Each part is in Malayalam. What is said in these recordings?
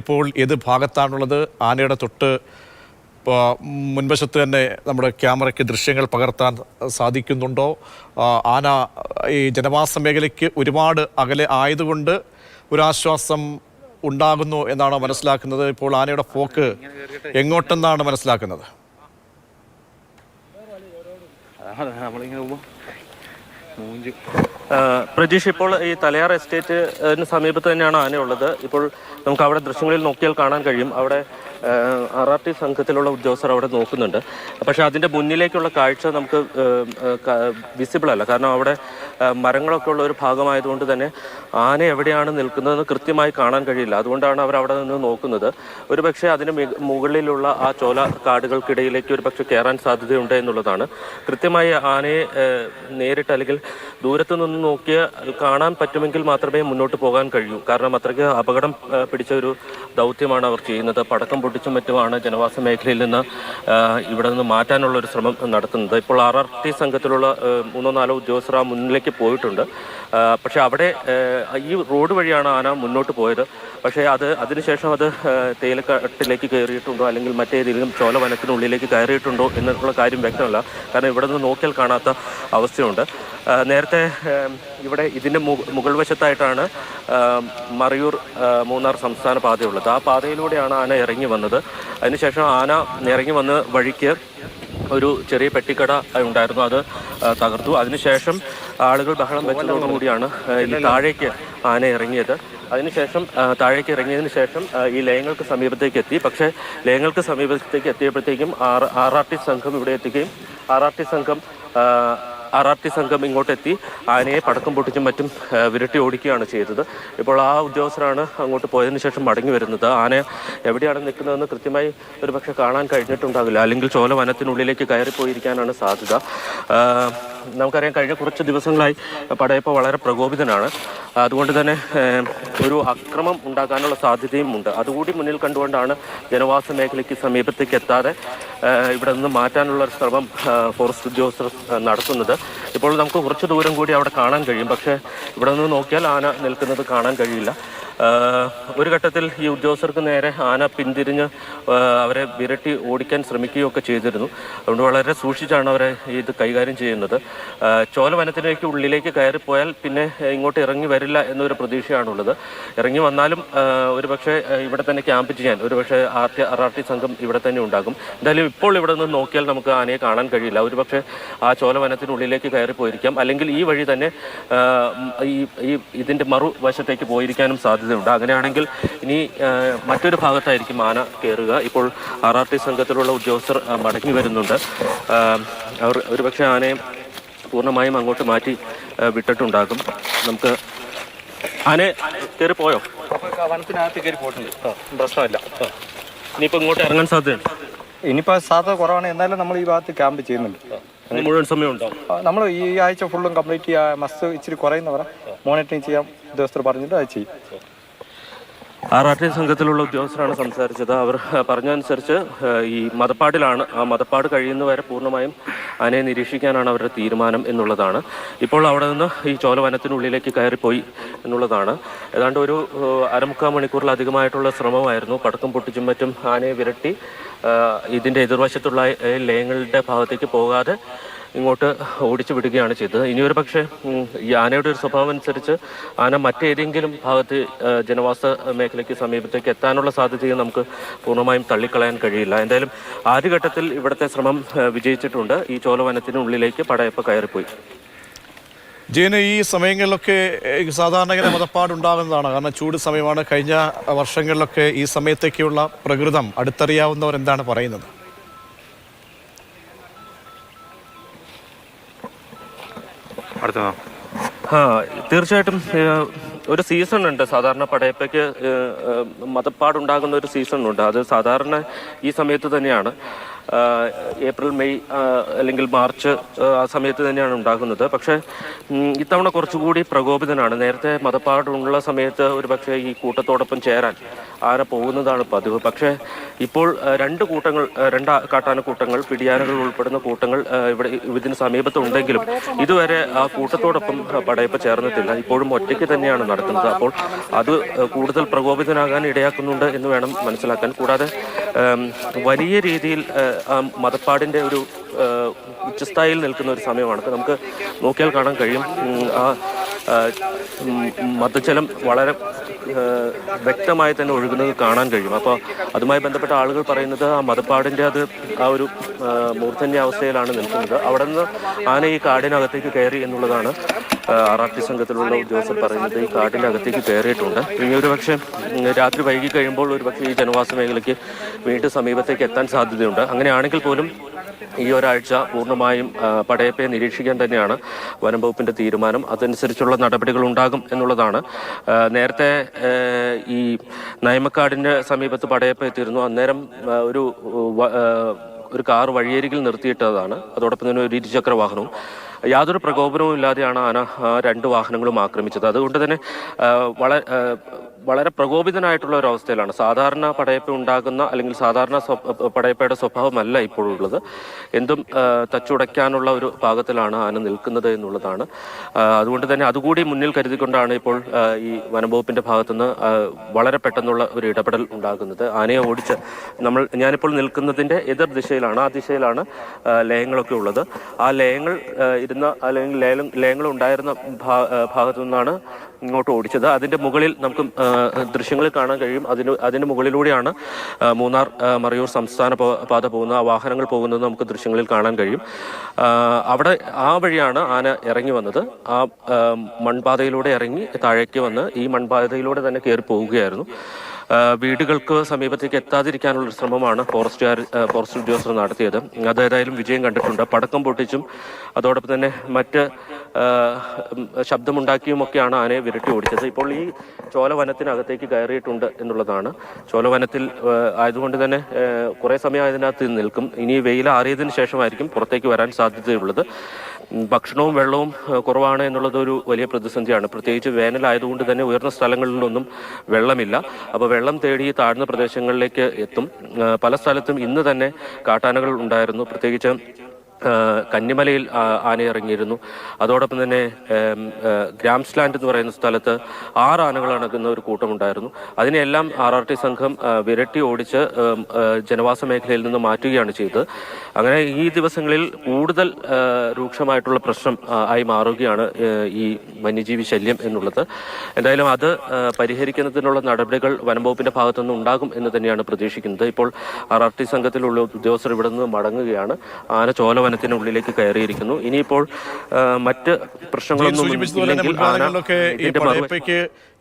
ഇപ്പോൾ ഏത് ഭാഗത്താണുള്ളത്? ആനയുടെ തൊട്ട് മുൻവശത്ത് തന്നെ നമ്മുടെ ക്യാമറയ്ക്ക് ദൃശ്യങ്ങൾ പകർത്താൻ സാധിക്കുന്നുണ്ടോ? ആന ഈ ജനവാസ മേഖലയ്ക്ക് ഒരുപാട് അകലെ ആയതുകൊണ്ട് ഒരാശ്വാസം ഉണ്ടാകുന്നു എന്നാണ് മനസ്സിലാക്കുന്നത്. ഇപ്പോൾ ആനയുടെ പോക്ക് എങ്ങോട്ടെന്നാണ് മനസ്സിലാക്കുന്നത്? പ്രജീഷ്, ഇപ്പോൾ ഈ തലയാർ എസ്റ്റേറ്റിന് സമീപത്ത് തന്നെയാണ് ആനയുള്ളത്. ഇപ്പോൾ നമുക്ക് അവിടെ ദൃശ്യങ്ങളിൽ നോക്കിയാൽ കാണാൻ കഴിയും. അവിടെ RRT സംഘത്തിലുള്ള ഉദ്യോഗസ്ഥർ അവിടെ നോക്കുന്നുണ്ട്. പക്ഷേ അതിൻ്റെ മുന്നിലേക്കുള്ള കാഴ്ച നമുക്ക് വിസിബിൾ അല്ല. കാരണം അവിടെ മരങ്ങളൊക്കെ ഉള്ള ഒരു ഭാഗമായതുകൊണ്ട് തന്നെ ആന എവിടെയാണ് നിൽക്കുന്നതെന്ന് കൃത്യമായി കാണാൻ കഴിയില്ല. അതുകൊണ്ടാണ് അവർ അവിടെ നിന്ന് നോക്കുന്നത്. ഒരു പക്ഷേ അതിന് മുകളിലുള്ള ആ ചോല കാടുകൾക്കിടയിലേക്ക് ഒരു പക്ഷേ കയറാൻ സാധ്യതയുണ്ട് എന്നുള്ളതാണ്. കൃത്യമായി ആനയെ നേരിട്ട് അല്ലെങ്കിൽ ദൂരത്തു നിന്ന് നോക്കിയാൽ കാണാൻ പറ്റുമെങ്കിൽ മാത്രമേ മുന്നോട്ട് പോകാൻ കഴിയൂ. കാരണം അത്രയ്ക്ക് അപകടം പിടിച്ച ഒരു ദൗത്യമാണ് അവർ ചെയ്യുന്നത്. പടക്കം പൊട്ടിച്ചും മറ്റുമാണ് ജനവാസ മേഖലയിൽ നിന്ന് ഇവിടെ നിന്ന് മാറ്റാനുള്ള ഒരു ശ്രമം നടത്തുന്നത്. ഇപ്പോൾ RRT സംഘത്തിലുള്ള 3-4 ഉദ്യോഗസ്ഥർ ആ മുന്നിലേക്ക് പോയിട്ടുണ്ട്. പക്ഷേ അവിടെ ഈ റോഡ് വഴിയാണ് ആന മുന്നോട്ട് പോയത്. പക്ഷേ അതിനുശേഷം അത് തേയിലക്കാട്ടിലേക്ക് കയറിയിട്ടുണ്ടോ അല്ലെങ്കിൽ മറ്റേതെങ്കിലും ചോലവനത്തിനുള്ളിലേക്ക് കയറിയിട്ടുണ്ടോ എന്നുള്ള കാര്യം വ്യക്തമല്ല. കാരണം ഇവിടെ നിന്ന് നോക്കിയാൽ കാണാത്ത അവസ്ഥയുണ്ട്. നേരത്തെ ഇവിടെ ഇതിൻ്റെ മുകൾ വശത്തായിട്ടാണ് മറയൂർ മൂന്നാർ സംസ്ഥാന പാതയുള്ളത്. ആ പാതയിലൂടെയാണ് ആന ഇറങ്ങി വന്നത്. അതിനുശേഷം ആന ഇറങ്ങി വന്ന വഴിക്ക് ഒരു ചെറിയ പെട്ടിക്കട ഉണ്ടായിരുന്നു, അത് തകർത്തു. അതിനുശേഷം ആളുകൾ ബഹളം വെച്ചതോടുകൂടിയാണ് ഈ താഴേക്ക് ആന ഇറങ്ങിയത്. അതിനുശേഷം താഴേക്ക് ഇറങ്ങിയതിന് ശേഷം ഈ ലയങ്ങൾക്ക് സമീപത്തേക്ക് എത്തി. പക്ഷേ ലയങ്ങൾക്ക് സമീപത്തേക്ക് എത്തിയപ്പോഴത്തേക്കും RRT സംഘം ഇവിടെ എത്തുകയും RRT സംഘം ഇങ്ങോട്ടെത്തി ആനയെ പടക്കം പൊട്ടിച്ചും മറ്റും വിരട്ടി ഓടിക്കുകയാണ് ചെയ്തത്. ഇപ്പോൾ ആ ഉദ്യോഗസ്ഥരാണ് അങ്ങോട്ട് പോയതിനു ശേഷം മടങ്ങി വരുന്നത്. ആന എവിടെയാണ് നിൽക്കുന്നതെന്ന് കൃത്യമായി ഒരു പക്ഷേ കാണാൻ കഴിഞ്ഞിട്ടുണ്ടാകില്ല. അല്ലെങ്കിൽ ചോല വനത്തിനുള്ളിലേക്ക് കയറിപ്പോയിരിക്കാനാണ് സാധ്യത. നമുക്കറിയാം, കഴിഞ്ഞ കുറച്ച് ദിവസങ്ങളായി പടയപ്പ വളരെ പ്രകോപിതനാണ്. അതുകൊണ്ട് തന്നെ ഒരു അക്രമം ഉണ്ടാകാനുള്ള സാധ്യതയും ഉണ്ട്. അതുകൂടി മുന്നിൽ കണ്ടുകൊണ്ടാണ് ജനവാസ മേഖലയ്ക്ക് സമീപത്തേക്ക് എത്താതെ ഇവിടെ നിന്ന് മാറ്റാനുള്ള ഒരു ശ്രമം ഫോറസ്റ്റ് ഉദ്യോഗസ്ഥർ നടത്തുന്നത്. ഇപ്പോൾ നമുക്ക് കുറച്ച് ദൂരം കൂടി അവിടെ കാണാൻ കഴിയും. പക്ഷേ ഇവിടെ നിന്ന് നോക്കിയാൽ ആന നിൽക്കുന്നത് കാണാൻ കഴിയില്ല. ഒരു ഘട്ടത്തിൽ ഈ ഉദ്യോഗസ്ഥർക്ക് നേരെ ആന പിന്തിരിഞ്ഞ് അവരെ വിരട്ടി ഓടിക്കാൻ ശ്രമിക്കുകയൊക്കെ ചെയ്തിരുന്നു. അതുകൊണ്ട് വളരെ സൂക്ഷിച്ചാണ് അവരെ ഇത് കൈകാര്യം ചെയ്യുന്നത്. ചോലവനത്തിലേക്ക് ഉള്ളിലേക്ക് കയറിപ്പോയാൽ പിന്നെ ഇങ്ങോട്ട് ഇറങ്ങി വരില്ല എന്നൊരു പ്രതീക്ഷയാണുള്ളത്. ഇറങ്ങി വന്നാലും ഒരുപക്ഷെ ഇവിടെ തന്നെ ക്യാമ്പ് ചെയ്യാൻ ഒരുപക്ഷെ RRT സംഘം ഇവിടെ തന്നെ ഉണ്ടാകും. എന്തായാലും ഇപ്പോൾ ഇവിടെ നിന്ന് നോക്കിയാൽ നമുക്ക് ആനയെ കാണാൻ കഴിയില്ല. ഒരുപക്ഷെ ആ ചോലവനത്തിനുള്ളിലേക്ക് കയറിപ്പോയിരിക്കാം, അല്ലെങ്കിൽ ഈ വഴി തന്നെ ഇതിൻ്റെ മറുവശത്തേക്ക് പോയിരിക്കാനും സാധ്യതയുണ്ട്. അങ്ങനെയാണെങ്കിൽ ഇനി മറ്റൊരു ഭാഗത്തായിരിക്കും ആന കയറുക. ഇപ്പോൾ RRT സംഘത്തിലുള്ള ഉദ്യോഗസ്ഥർ മടങ്ങി വരുന്നുണ്ട്. അവർ ഒരുപക്ഷെ ആനയെ പൂർണ്ണമായും അങ്ങോട്ട് മാറ്റി വിട്ടിട്ടുണ്ടാകും. നമുക്ക് ആനയെ കയറിപ്പോയോ? വനത്തിനകത്ത് കയറി പോയിട്ടുണ്ട്, പ്രശ്നമില്ല. ഇനിയിപ്പോൾ ഇങ്ങോട്ട് ഇറങ്ങാൻ സാധ്യതയുണ്ട്? ഇനിയിപ്പോൾ സാധ്യത കുറവാണ്. എന്നാലും നമ്മൾ ഈ ഭാഗത്ത് ക്യാമ്പ് ചെയ്യുന്നുണ്ട്. മുഴുവൻ സമയം ഉണ്ടാവും. നമ്മൾ ഈ ആഴ്ച ഫുള്ളും കംപ്ലീറ്റ് ചെയ്യാൻ മസ്റ്റ് ഇച്ചിരി കുറയുന്ന പറയാം, മോണിറ്ററിങ് ചെയ്യാൻ ഉദ്യോഗസ്ഥർ പറഞ്ഞിട്ട് അത് ചെയ്യും. RRT സംഘത്തിലുള്ള ഉദ്യോഗസ്ഥരാണ് സംസാരിച്ചത്. അവർ പറഞ്ഞതനുസരിച്ച് ഈ മതപ്പാടിലാണ്. ആ മതപ്പാട് കഴിയുന്നവരെ പൂർണ്ണമായും ആനയെ നിരീക്ഷിക്കാനാണ് അവരുടെ തീരുമാനം എന്നുള്ളതാണ്. ഇപ്പോൾ അവിടെ നിന്ന് ഈ ചോലവനത്തിനുള്ളിലേക്ക് കയറിപ്പോയി എന്നുള്ളതാണ്. ഏതാണ്ട് ഒരു 1/4 മണിക്കൂറിലധികമായിട്ടുള്ള ശ്രമമായിരുന്നു. പടക്കം പൊട്ടിച്ചും മറ്റും ആനയെ വിരട്ടി ഇതിൻ്റെ എതിർവശത്തുള്ള ലയങ്ങളുടെ ഭാഗത്തേക്ക് പോകാതെ ഇങ്ങോട്ട് ഓടിച്ചു വിടുകയാണ് ചെയ്തത്. ഇനിയൊരു പക്ഷേ ഈ ആനയുടെ ഒരു സ്വഭാവം അനുസരിച്ച് ആന മറ്റേതെങ്കിലും ഭാഗത്ത് ജനവാസ മേഖലയ്ക്ക് സമീപത്തേക്ക് എത്താനുള്ള സാധ്യതയും നമുക്ക് പൂർണ്ണമായും തള്ളിക്കളയാൻ കഴിയില്ല. എന്തായാലും ആദ്യഘട്ടത്തിൽ ഇവിടുത്തെ ശ്രമം വിജയിച്ചിട്ടുണ്ട്. ഈ ചോലവനത്തിനുള്ളിലേക്ക് പടയപ്പ കയറിപ്പോയി. ജയന്, ഈ സമയങ്ങളിലൊക്കെ സാധാരണ ഇങ്ങനെ മതപ്പാടുണ്ടാകുന്നതാണ്. കാരണം ചൂട് സമയമാണ്. കഴിഞ്ഞ വർഷങ്ങളിലൊക്കെ ഈ സമയത്തേക്കുള്ള പ്രകൃതം അടുത്തറിയാവുന്നവർ എന്താണ് പറയുന്നത്? തീർച്ചയായിട്ടും ഒരു സീസൺ ഉണ്ട്. സാധാരണ പടയപ്പയ്ക്ക് മതപ്പാടുണ്ടാകുന്ന ഒരു സീസൺ ഉണ്ട്. അത് സാധാരണ ഈ സമയത്ത് തന്നെയാണ്. ഏപ്രിൽ, മെയ് അല്ലെങ്കിൽ മാർച്ച് ആ സമയത്ത് തന്നെയാണ് ഉണ്ടാകുന്നത്. പക്ഷേ ഇത്തവണ കുറച്ചുകൂടി പ്രകോപിതനാണ്. നേരത്തെ മതപ്പാടുള്ള സമയത്ത് ഒരു പക്ഷേ ഈ കൂട്ടത്തോടൊപ്പം ചേരാൻ ആന പോകുന്നതാണ് പതിവ്. പക്ഷേ ഇപ്പോൾ രണ്ട് കാട്ടാനക്കൂട്ടങ്ങൾ, പിടിയാനകൾ ഉൾപ്പെടുന്ന കൂട്ടങ്ങൾ ഇവിടെ ഇതിന് സമീപത്ത് ഉണ്ടെങ്കിലും ഇതുവരെ ആ കൂട്ടത്തോടൊപ്പം പടയപ്പ് ചേർന്നിട്ടില്ല. ഇപ്പോഴും ഒറ്റയ്ക്ക് തന്നെയാണ് നടക്കുന്നത്. അപ്പോൾ അത് കൂടുതൽ പ്രകോപിതനാകാൻ ഇടയാക്കുന്നുണ്ട് എന്ന് വേണം മനസ്സിലാക്കാൻ. കൂടാതെ വലിയ രീതിയിൽ മതപ്പാടിൻ്റെ ഒരു ഉച്ചസ്ഥായിൽ നിൽക്കുന്ന ഒരു സമയമാണ്. നമുക്ക് നോക്കിയാൽ കാണാൻ കഴിയും ആ മദ്ദജലം വളരെ വ്യക്തമായി തന്നെ ഒഴുകുന്നത് കാണാൻ കഴിയും. അപ്പോൾ അതുമായി ബന്ധപ്പെട്ട ആളുകൾ പറയുന്നത് ആ മതപ്പാടിൻ്റെ ആ ഒരു മൂർധന്യാവസ്ഥയിലാണ് നിൽക്കുന്നത്. അവിടെ നിന്ന് ആന ഈ കാടിനകത്തേക്ക് കയറി എന്നുള്ളതാണ് RRT സംഘത്തിലുള്ള ഉദ്യോഗസ്ഥർ പറയുന്നത്. ഈ കാടിൻ്റെ അകത്തേക്ക് കയറിയിട്ടുണ്ട്. ഇനി ഒരു പക്ഷേ രാത്രി വൈകി കഴിയുമ്പോൾ ഒരുപക്ഷെ ഈ ജനവാസ മേഖലയ്ക്ക് വീണ്ടും സമീപത്തേക്ക് എത്താൻ സാധ്യതയുണ്ട്. അങ്ങനെയാണെങ്കിൽ പോലും ഈ ഒരാഴ്ച പൂർണ്ണമായും പടയപ്പയെ നിരീക്ഷിക്കാൻ തന്നെയാണ് വനം വകുപ്പിൻ്റെ തീരുമാനം. അതനുസരിച്ചുള്ള നടപടികൾ ഉണ്ടാകും എന്നുള്ളതാണ്. നേരത്തെ ഈ നയമക്കാടിൻ്റെ സമീപത്ത് പടയപ്പ എത്തിയിരുന്നു. അന്നേരം ഒരു കാർ വഴിയരികിൽ നിർത്തിയിട്ടതാണ്. അതോടൊപ്പം തന്നെ ഒരു ഇരുചക്ര വാഹനവും. യാതൊരു പ്രകോപനവും ഇല്ലാതെയാണ് ആന രണ്ട് വാഹനങ്ങളും ആക്രമിച്ചത്. അതുകൊണ്ട് തന്നെ വളരെ പ്രകോപിതനായിട്ടുള്ള ഒരു അവസ്ഥയിലാണ്. സാധാരണ പടയപ്പ ഉണ്ടാകുന്ന അല്ലെങ്കിൽ സാധാരണ പടയപ്പയുടെ സ്വഭാവമല്ല ഇപ്പോഴുള്ളത്. എന്തും തച്ചുടയ്ക്കാനുള്ള ഒരു പാകത്തിലാണ് ആന നിൽക്കുന്നത് എന്നുള്ളതാണ്. അതുകൊണ്ട് തന്നെ അതുകൂടി മുന്നിൽ കരുതിക്കൊണ്ടാണ് ഇപ്പോൾ ഈ വനംവകുപ്പിന്റെ ഭാഗത്തുനിന്ന് വളരെ പെട്ടെന്നുള്ള ഒരു ഇടപെടൽ ഉണ്ടാകുന്നത്. ആനയെ ഓടിച്ച് ഞാനിപ്പോൾ നിൽക്കുന്നതിന്റെ എതിർ ദിശയിലാണ്. ആ ദിശയിലാണ് ലയങ്ങളൊക്കെ ഉള്ളത്. ആ ലയങ്ങൾ ഇരുന്ന അല്ലെങ്കിൽ ലയങ്ങൾ ഉണ്ടായിരുന്ന ഭാഗത്തു നിന്നാണ് ഇങ്ങോട്ട് ഓടിച്ചത്. അതിന്റെ മുകളിൽ നമുക്ക് ദൃശ്യങ്ങളിൽ കാണാൻ കഴിയും. അതിന് മുകളിലൂടെയാണ് മൂന്നാർ മറയൂർ സംസ്ഥാന പാത പോകുന്ന ആ വാഹനങ്ങൾ പോകുന്നത് നമുക്ക് ദൃശ്യങ്ങളിൽ കാണാൻ കഴിയും. അവിടെ ആ വഴിയാണ് ആന ഇറങ്ങി വന്നത്. ആ മൺപാതയിലൂടെ ഇറങ്ങി താഴേക്ക് വന്ന് ഈ മൺപാതയിലൂടെ തന്നെ കയറി പോവുകയായിരുന്നു. വീടുകൾക്ക് സമീപത്തേക്ക് എത്താതിരിക്കാനുള്ള ശ്രമമാണ് ഫോറസ്റ്റ് ഉദ്യോഗസ്ഥർ നടത്തിയത്. അതേതായാലും വിജയം കണ്ടിട്ടുണ്ട്. പടക്കം പൊട്ടിച്ചും അതോടൊപ്പം തന്നെ മറ്റ് ശബ്ദമുണ്ടാക്കിയുമൊക്കെയാണ് ആനയെ വിരട്ടി ഓടിച്ചത്. ഇപ്പോൾ ഈ ചോലവനത്തിനകത്തേക്ക് കയറിയിട്ടുണ്ട് എന്നുള്ളതാണ്. ചോലവനത്തിൽ ആയതുകൊണ്ട് തന്നെ കുറേ സമയം അതിനകത്ത് നിൽക്കും. ഇനി വെയിൽ ആറിയതിനു ശേഷമായിരിക്കും പുറത്തേക്ക് വരാൻ സാധ്യതയുള്ളത്. ഭക്ഷണവും വെള്ളവും കുറവാണ് എന്നുള്ളത് ഒരു വലിയ പ്രതിസന്ധിയാണ്. പ്രത്യേകിച്ച് വേനലായതുകൊണ്ട് തന്നെ ഉയർന്ന സ്ഥലങ്ങളിലൊന്നും വെള്ളമില്ല. അപ്പോൾ വെള്ളം തേടി താഴ്ന്ന പ്രദേശങ്ങളിലേക്ക് എത്തും. പല സ്ഥലത്തും ഇന്ന് തന്നെ കാട്ടാനകൾ ഉണ്ടായിരുന്നു. പ്രത്യേകിച്ച് കന്നിമലയിൽ ആന ഇറങ്ങിയിരുന്നു. അതോടൊപ്പം തന്നെ ഗ്രാംസ്ലാൻഡ് എന്ന് പറയുന്ന സ്ഥലത്ത് 6 ആനകൾ അടങ്ങുന്ന ഒരു കൂട്ടമുണ്ടായിരുന്നു. അതിനെല്ലാം RRT സംഘം വിരട്ടി ഓടിച്ച് ജനവാസ മേഖലയിൽ നിന്ന് മാറ്റുകയാണ് ചെയ്തത്. അങ്ങനെ ഈ ദിവസങ്ങളിൽ കൂടുതൽ രൂക്ഷമായിട്ടുള്ള പ്രശ്നം ആയി മാറുകയാണ് ഈ വന്യജീവി ശല്യം എന്നുള്ളത്. എന്തായാലും അത് പരിഹരിക്കുന്നതിനുള്ള നടപടികൾ വനംവകുപ്പിന്റെ ഭാഗത്തുനിന്ന് ഉണ്ടാകും എന്ന് തന്നെയാണ് പ്രതീക്ഷിക്കുന്നത്. ഇപ്പോൾ RRT സംഘത്തിലുള്ള ഉദ്യോഗസ്ഥർ ഇവിടെ നിന്ന് മടങ്ങുകയാണ്. ആന ചോലവനത്തിനുള്ളിലേക്ക് കയറിയിരിക്കുന്നു. ഇനിയിപ്പോൾ മറ്റ് പ്രശ്നങ്ങളൊന്നും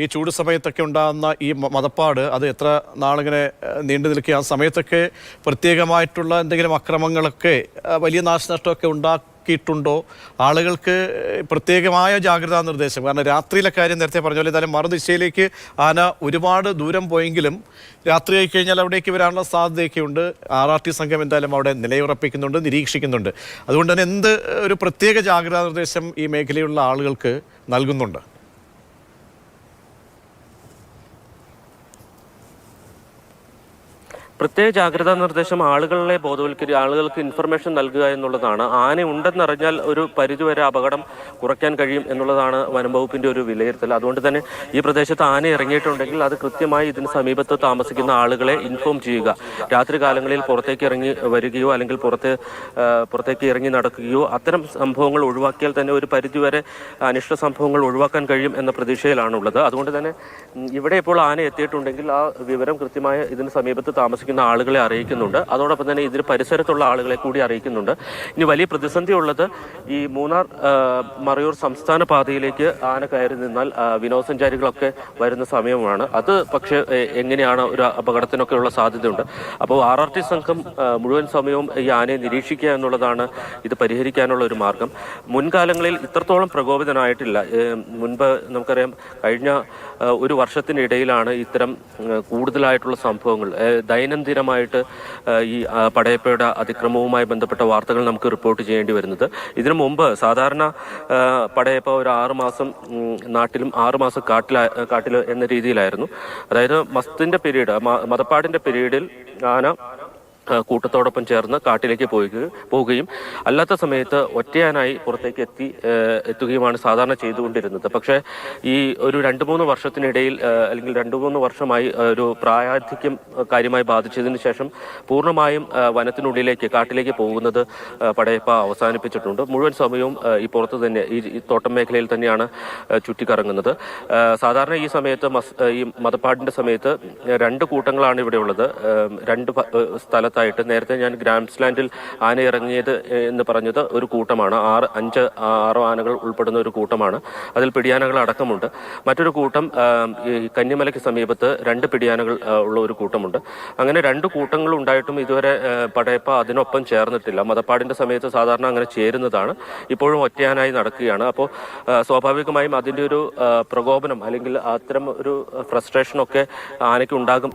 ഈ ചൂട് സമയത്തൊക്കെ ഉണ്ടാകുന്ന ഈ മതപ്പാട് അത് എത്ര നാളിങ്ങനെ നീണ്ടു നിൽക്കുക, ആ സമയത്തൊക്കെ പ്രത്യേകമായിട്ടുള്ള എന്തെങ്കിലും അക്രമങ്ങളൊക്കെ വലിയ നാശനഷ്ടമൊക്കെ ഉണ്ടാക്കിയിട്ടുണ്ടോ? ആളുകൾക്ക് പ്രത്യേകമായ ജാഗ്രതാ നിർദ്ദേശം, കാരണം രാത്രിയിലെ കാര്യം നേരത്തെ പറഞ്ഞ പോലെ എന്തായാലും മറുദിശയിലേക്ക് ആന ഒരുപാട് ദൂരം പോയെങ്കിലും രാത്രിയായി കഴിഞ്ഞാൽ അവിടേക്ക് വരാനുള്ള സാധ്യതയൊക്കെ ഉണ്ട്. RRT സംഘം എന്തായാലും അവിടെ നിലയുറപ്പിക്കുന്നുണ്ട്, നിരീക്ഷിക്കുന്നുണ്ട്. അതുകൊണ്ട് തന്നെ എന്ത് ഒരു പ്രത്യേക ജാഗ്രതാ നിർദ്ദേശം ഈ മേഖലയിലുള്ള ആളുകൾക്ക് നൽകുന്നുണ്ട്? പ്രത്യേക ജാഗ്രതാ നിർദ്ദേശം ആളുകൾക്ക് ഇൻഫർമേഷൻ നൽകുക എന്നുള്ളതാണ്. ആന ഉണ്ടെന്നറിഞ്ഞാൽ ഒരു പരിധിവരെ അപകടം കുറയ്ക്കാൻ കഴിയും എന്നുള്ളതാണ് വനംവകുപ്പിന്റെ ഒരു വിലയിരുത്തൽ. അതുകൊണ്ട് തന്നെ ഈ പ്രദേശത്ത് ആന ഇറങ്ങിയിട്ടുണ്ടെങ്കിൽ അത് കൃത്യമായി ഇതിന് സമീപത്ത് താമസിക്കുന്ന ആളുകളെ ഇൻഫോം ചെയ്യുക. രാത്രി കാലങ്ങളിൽ പുറത്തേക്ക് ഇറങ്ങി വരികയോ അല്ലെങ്കിൽ പുറത്തേക്ക് ഇറങ്ങി നടക്കുകയോ അത്തരം സംഭവങ്ങൾ ഒഴിവാക്കിയാൽ തന്നെ ഒരു പരിധിവരെ അനിഷ്ട സംഭവങ്ങൾ ഒഴിവാക്കാൻ കഴിയും എന്ന പ്രതീക്ഷയിലാണുള്ളത്. അതുകൊണ്ട് തന്നെ ഇവിടെ ഇപ്പോൾ ആന എത്തിയിട്ടുണ്ടെങ്കിൽ ആ വിവരം കൃത്യമായ ഇതിന് സമീപത്ത് താമസിക്കുന്ന ആളുകളെ അറിയിക്കുന്നുണ്ട്. അതോടൊപ്പം തന്നെ ഇതിന് പരിസരത്തുള്ള ആളുകളെ കൂടി അറിയിക്കുന്നുണ്ട്. ഇനി വലിയ പ്രതിസന്ധി ഉള്ളത് ഈ മൂന്നാർ മറയൂർ സംസ്ഥാന പാതയിലേക്ക് ആന കയറി നിന്നാൽ വിനോദസഞ്ചാരികളൊക്കെ വരുന്ന സമയമാണ്. അത് പക്ഷേ എങ്ങനെയാണ് ഒരു അപകടത്തിനൊക്കെയുള്ള സാധ്യതയുണ്ട്. അപ്പോൾ RRT സംഘം മുഴുവൻ സമയവും ഈ ആനയെ നിരീക്ഷിക്കുക എന്നുള്ളതാണ് ഇത് പരിഹരിക്കാനുള്ള ഒരു മാർഗം. മുൻകാലങ്ങളിൽ ഇത്രത്തോളം പ്രകോപിതനായിട്ടില്ല. മുൻപ് നമുക്കറിയാം കഴിഞ്ഞ ഒരു വർഷത്തിനിടയിലാണ് ഇത്തരം കൂടുതലായിട്ടുള്ള സംഭവങ്ങൾ. ദിനമായിട്ട് ഈ പടയപ്പയുടെ അതിക്രമവുമായി ബന്ധപ്പെട്ട വാർത്തകൾ നമുക്ക് റിപ്പോർട്ട് ചെയ്യേണ്ടി വരുന്നത്. ഇതിനു മുമ്പ് സാധാരണ പടയപ്പ ഒരു 6 മാസം നാട്ടിലും 6 മാസം കാട്ടിൽ എന്ന രീതിയിലായിരുന്നു. അതായത് മസ്തിന്റെ പീരീഡ്, മതപ്പാടിന്റെ പീരീഡിൽ ആന കൂട്ടത്തോടൊപ്പം ചേർന്ന് കാട്ടിലേക്ക് പോവുകയും അല്ലാത്ത സമയത്ത് ഒറ്റയാനായി പുറത്തേക്ക് എത്തുകയുമാണ് സാധാരണ ചെയ്തുകൊണ്ടിരുന്നത്. പക്ഷേ ഈ ഒരു 2-3 വർഷത്തിനിടയിൽ അല്ലെങ്കിൽ 2-3 വർഷമായി ഒരു പ്രായാധിക്യം കാര്യമായി ബാധിച്ചതിന് ശേഷം പൂർണ്ണമായും വനത്തിനുള്ളിലേക്ക് കാട്ടിലേക്ക് പോകുന്നത് പടയപ്പ അവസാനിപ്പിച്ചിട്ടുണ്ട്. മുഴുവൻ സമയവും ഈ പുറത്ത് തന്നെ ഈ തോട്ടം മേഖലയിൽ തന്നെയാണ് ചുറ്റിക്കറങ്ങുന്നത്. സാധാരണ ഈ സമയത്ത് ഈ മതപ്പാടിന്റെ സമയത്ത് 2 കൂട്ടങ്ങളാണ് ഇവിടെ ഉള്ളത്. 2 സ്ഥലത്തായിട്ട് നേരത്തെ ഞാൻ ഗ്രാൻഡ്സ്ലാൻഡിൽ ആന ഇറങ്ങിയത് എന്ന് പറഞ്ഞത് ഒരു കൂട്ടമാണ്. 5-6 ആനകൾ ഉൾപ്പെടുന്ന ഒരു കൂട്ടമാണ്. അതിൽ പിടിയാനകൾ അടക്കമുണ്ട്. മറ്റൊരു കൂട്ടം ഈ കന്നിമലയ്ക്ക് സമീപത്ത് 2 പിടിയാനകൾ ഉള്ള ഒരു കൂട്ടമുണ്ട്. അങ്ങനെ 2 കൂട്ടങ്ങൾ ഉണ്ടായിട്ടും ഇതുവരെ പടയപ്പ അതിനൊപ്പം ചേർന്നിട്ടില്ല. മതപ്പാടിന്റെ സമയത്ത് സാധാരണ അങ്ങനെ ചേരുന്നതാണ്. ഇപ്പോഴും ഒറ്റയാനായി നടക്കുകയാണ്. അപ്പോൾ സ്വാഭാവികമായും അതിൻ്റെ ഒരു പ്രകോപനം അല്ലെങ്കിൽ അത്തരം ഒരു ഫ്രസ്ട്രേഷനൊക്കെ ആനയ്ക്ക് ഉണ്ടാകും.